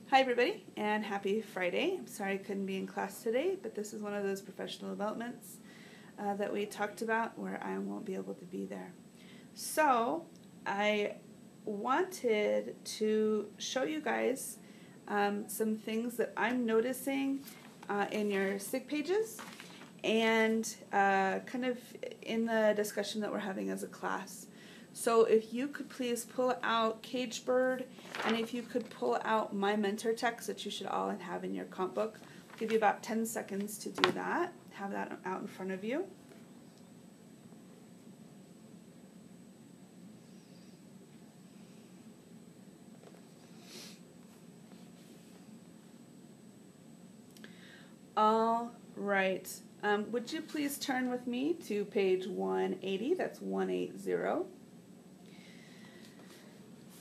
Hi everybody, and happy Friday. I'm sorry I couldn't be in class today, but this is one of those professional developments that we talked about where I won't be able to be there. So I wanted to show you guys some things that I'm noticing in your SIG pages and kind of in the discussion that we're having as a class. So if you could please pull out Caged Bird, and if you could pull out My Mentor text that you should all have in your comp book. I'll give you about 10 seconds to do that. Have that out in front of you. All right. Would you please turn with me to page 180? That's 180.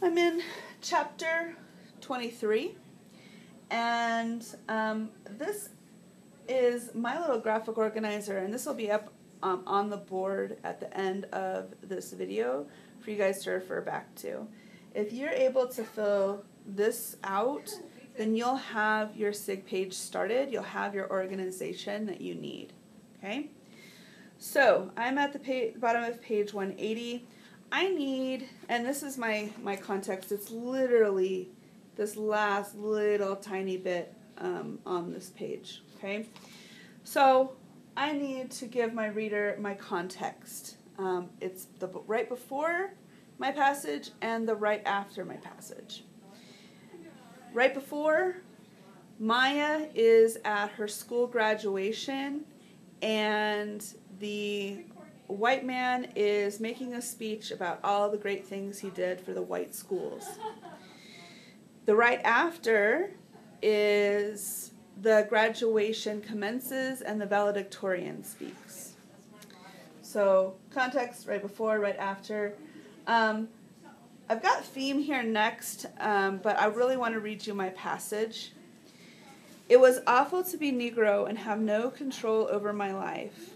I'm in chapter 23, and this is my little graphic organizer, and this will be up on the board at the end of this video for you guys to refer back to. If you're able to fill this out, then you'll have your SIG page started. You'll have your organization that you need. Okay? So I'm at the bottom of page 180. I need, and this is my context, it's literally this last little tiny bit on this page, okay? So I need to give my reader my context. It's the right before my passage and the right after my passage. Right before, Maya is at her school graduation, and the white man is making a speech about all the great things he did for the white schools. The right after is the graduation commences and the valedictorian speaks. So context, right before, right after. I've got theme here next, but I really want to read you my passage. It was awful to be Negro and have no control over my life.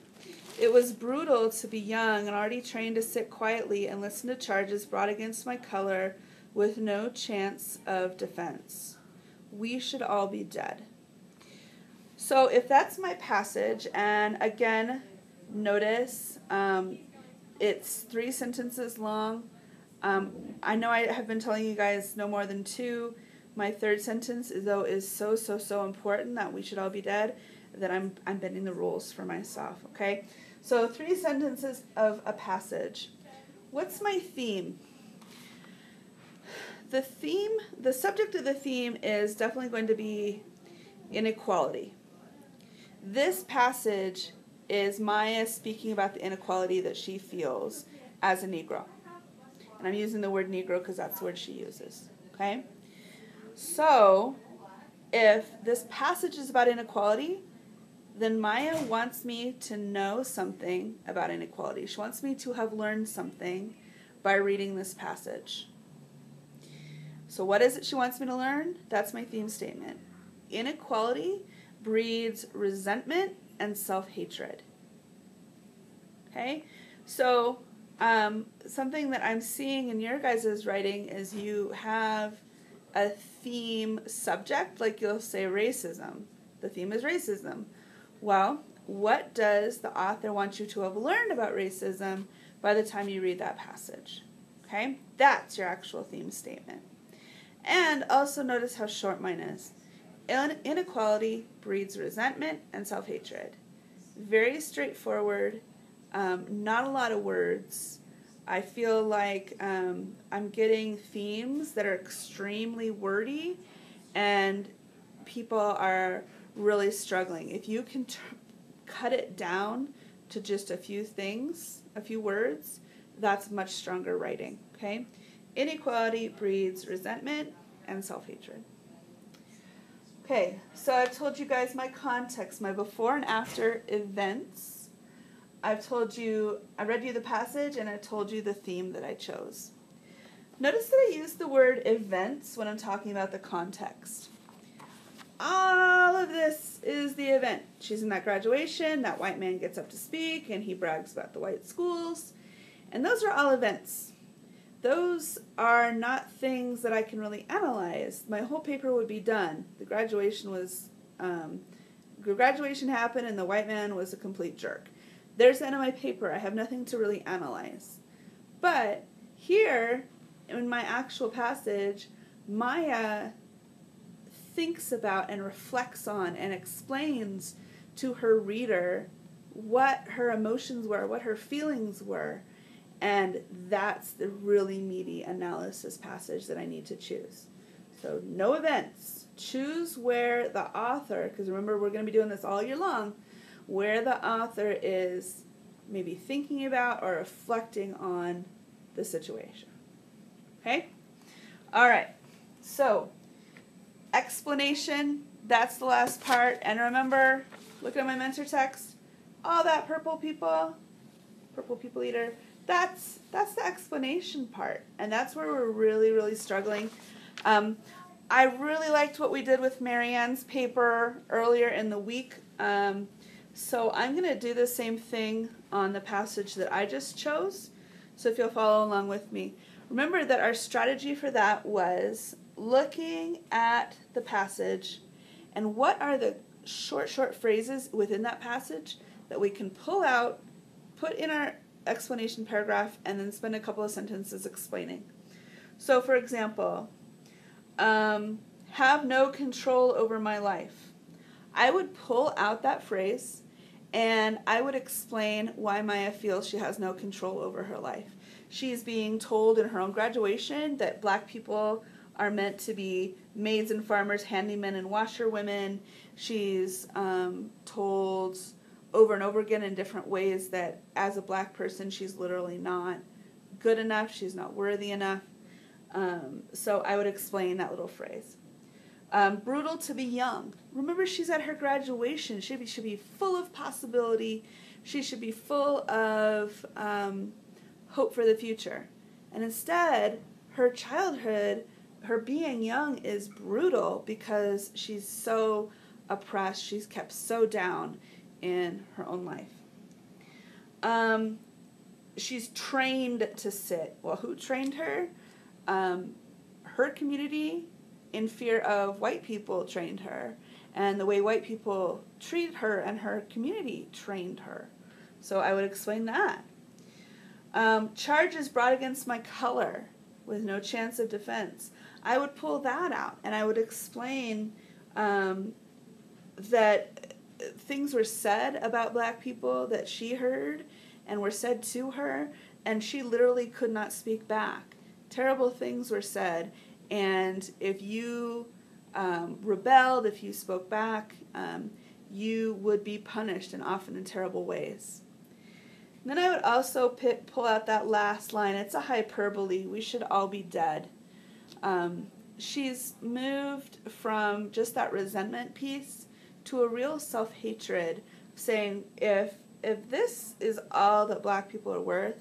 It was brutal to be young and already trained to sit quietly and listen to charges brought against my color with no chance of defense. We should all be dead. So if that's my passage, and again, notice it's 3 sentences long. I know I have been telling you guys no more than 2. My third sentence, though, is so important that we should all be dead, that I'm bending the rules for myself, okay? So 3 sentences of a passage. What's my theme? The subject of the theme is definitely going to be inequality. This passage is Maya speaking about the inequality that she feels as a Negro. And I'm using the word Negro because that's the word she uses, okay? So if this passage is about inequality, then Maya wants me to know something about inequality. She wants me to have learned something by reading this passage. So what is it she wants me to learn? That's my theme statement. Inequality breeds resentment and self-hatred. Okay? So something that I'm seeing in your guys' writing is you have a theme subject, like you'll say racism. The theme is racism. Well, what does the author want you to have learned about racism by the time you read that passage? Okay? That's your actual theme statement. And also notice how short mine is. Inequality breeds resentment and self-hatred. Very straightforward, not a lot of words. I feel like I'm getting themes that are extremely wordy, and people are really struggling. If you can cut it down to just a few things, a few words, that's much stronger writing, okay? Inequality breeds resentment and self-hatred. Okay, so I've told you guys my context, my before and after events. I've told you, I read you the passage, and I told you the theme that I chose. Notice that I use the word events when I'm talking about the context. All of this is the event. She's in that graduation, that white man gets up to speak, and he brags about the white schools. And those are all events. those are not things that I can really analyze. My whole paper would be done. The graduation happened and the white man was a complete jerk. There's the end of my paper. I have nothing to really analyze. But here, in my actual passage, Maya thinks about and reflects on and explains to her reader what her emotions were, what her feelings were, and that's the really meaty analysis passage that I need to choose. So no events. Choose where the author, because remember we're going to be doing this all year long, where the author is maybe thinking about or reflecting on the situation. Okay? All right. So, explanation, that's the last part. And remember, look at my mentor text, all that purple people eater, that's the explanation part. And that's where we're really, really struggling. I really liked what we did with Marianne's paper earlier in the week. So I'm going to do the same thing on the passage that I just chose. So if you'll follow along with me. Remember that our strategy for that was looking at the passage and what are the short phrases within that passage that we can pull out, put in our explanation paragraph, and then spend a couple of sentences explaining. So for example, have no control over my life. I would pull out that phrase and I would explain why Maya feels she has no control over her life. She's being told in her own graduation that black people are meant to be maids and farmers, handymen and washerwomen. She's told over and over again in different ways that as a black person she's literally not good enough, she's not worthy enough. So I would explain that little phrase. Brutal to be young. Remember, she's at her graduation. She should be full of possibility. She should be full of hope for the future. And instead, her childhood, her being young is brutal because she's so oppressed. She's kept so down in her own life. She's trained to sit. Well, who trained her? Her community, in fear of white people, trained her. And the way white people treated her and her community trained her. So I would explain that. Charges brought against my color with no chance of defense. I would pull that out and I would explain that things were said about black people that she heard and were said to her, and she literally could not speak back. Terrible things were said, and if you rebelled, if you spoke back, you would be punished, and often in terrible ways. And then I would also pull out that last line. It's a hyperbole. We should all be dead. She's moved from just that resentment piece to a real self-hatred, saying, if this is all that black people are worth,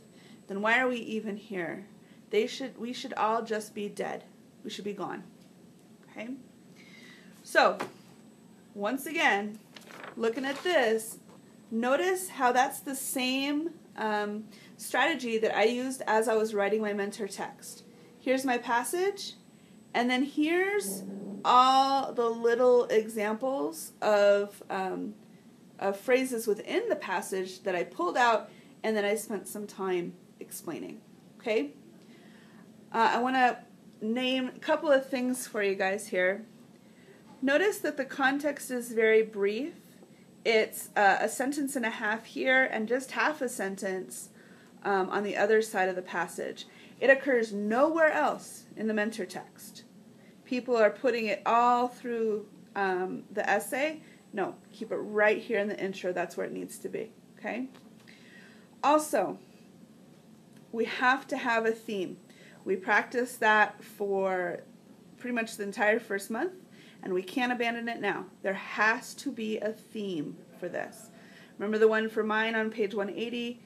then why are we even here? We should all just be dead. We should be gone. Okay? So, once again, looking at this, notice how that's the same strategy that I used as I was writing my mentor text. Here's my passage, and then here's all the little examples of phrases within the passage that I pulled out and that I spent some time explaining. Okay? I want to name a couple of things for you guys here. Notice that the context is very brief. It's a sentence and a half here and just half a sentence on the other side of the passage. It occurs nowhere else in the mentor text. People are putting it all through the essay. No, keep it right here in the intro. That's where it needs to be. Okay? Also, we have to have a theme. We practice that for pretty much the entire first month, and we can't abandon it now. There has to be a theme for this. Remember the one for mine on page 180?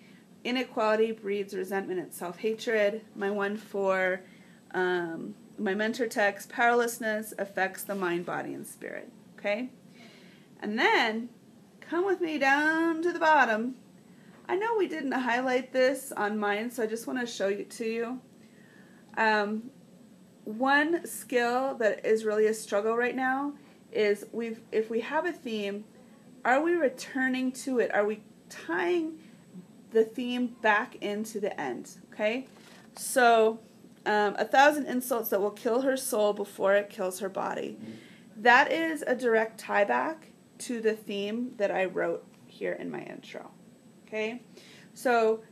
Inequality breeds resentment and self-hatred. My one for my mentor text, powerlessness affects the mind, body, and spirit. Okay? And then, come with me down to the bottom. I know we didn't highlight this on mine, so I just want to show it to you. One skill that is really a struggle right now is if we have a theme, are we returning to it? Are we tying the theme back into the end? Okay, so 1,000 insults that will kill her soul before it kills her body. That is a direct tie back to the theme that I wrote here in my intro. Okay, so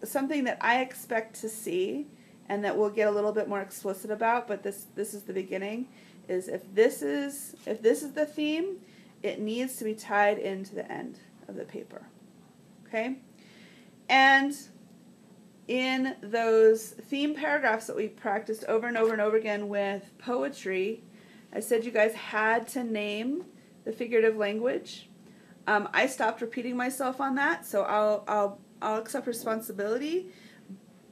something that I expect to see and that we'll get a little bit more explicit about, but this is the beginning, is if this is the theme, it needs to be tied into the end of the paper. Okay? And in those theme paragraphs that we practiced over and over and over again with poetry, I said you guys had to name the figurative language. I stopped repeating myself on that, so I'll accept responsibility,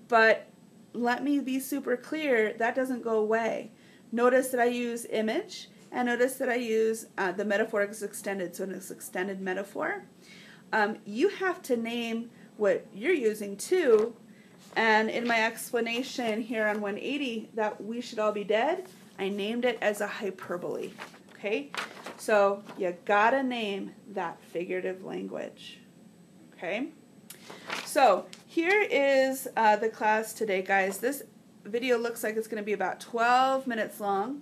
but let me be super clear, that doesn't go away. Notice that I use image, and notice that I use the metaphor is extended, so it's extended metaphor. You have to name what you're using too, and in my explanation here on 180 that we should all be dead, I named it as a hyperbole. Okay, so you gotta name that figurative language. Okay, so here is the class today, guys. This video looks like it's going to be about 12 minutes long,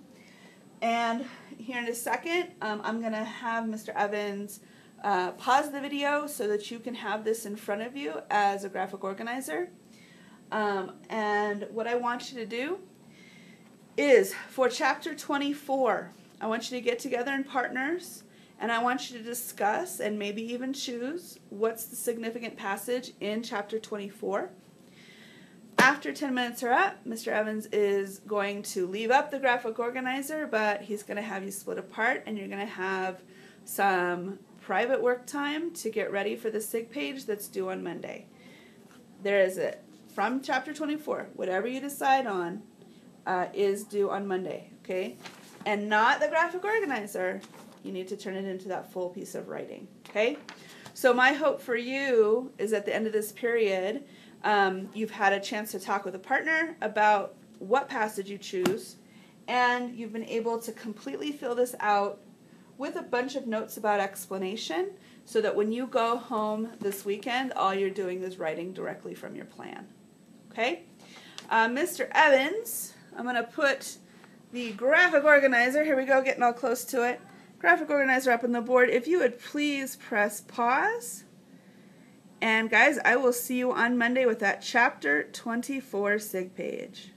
and here in a second I'm going to have Mr. Evans pause the video so that you can have this in front of you as a graphic organizer. And what I want you to do is, for chapter 24, I want you to get together in partners, and I want you to discuss and maybe even choose what's the significant passage in chapter 24. After 10 minutes are up, Mr. Evans is going to leave up the graphic organizer, but he's going to have you split apart, and you're going to have some private work time to get ready for the SIG page that's due on Monday. There is it. From chapter 24, whatever you decide on is due on Monday, okay? And not the graphic organizer. You need to turn it into that full piece of writing, okay? So my hope for you is at the end of this period, you've had a chance to talk with a partner about what passage you choose, and you've been able to completely fill this out with a bunch of notes about explanation, so that when you go home this weekend, all you're doing is writing directly from your plan. Okay? Mr. Evans, I'm going to put the graphic organizer, here we go, getting all close to it, graphic organizer up on the board. If you would please press pause. And guys, I will see you on Monday with that chapter 24 SIG page.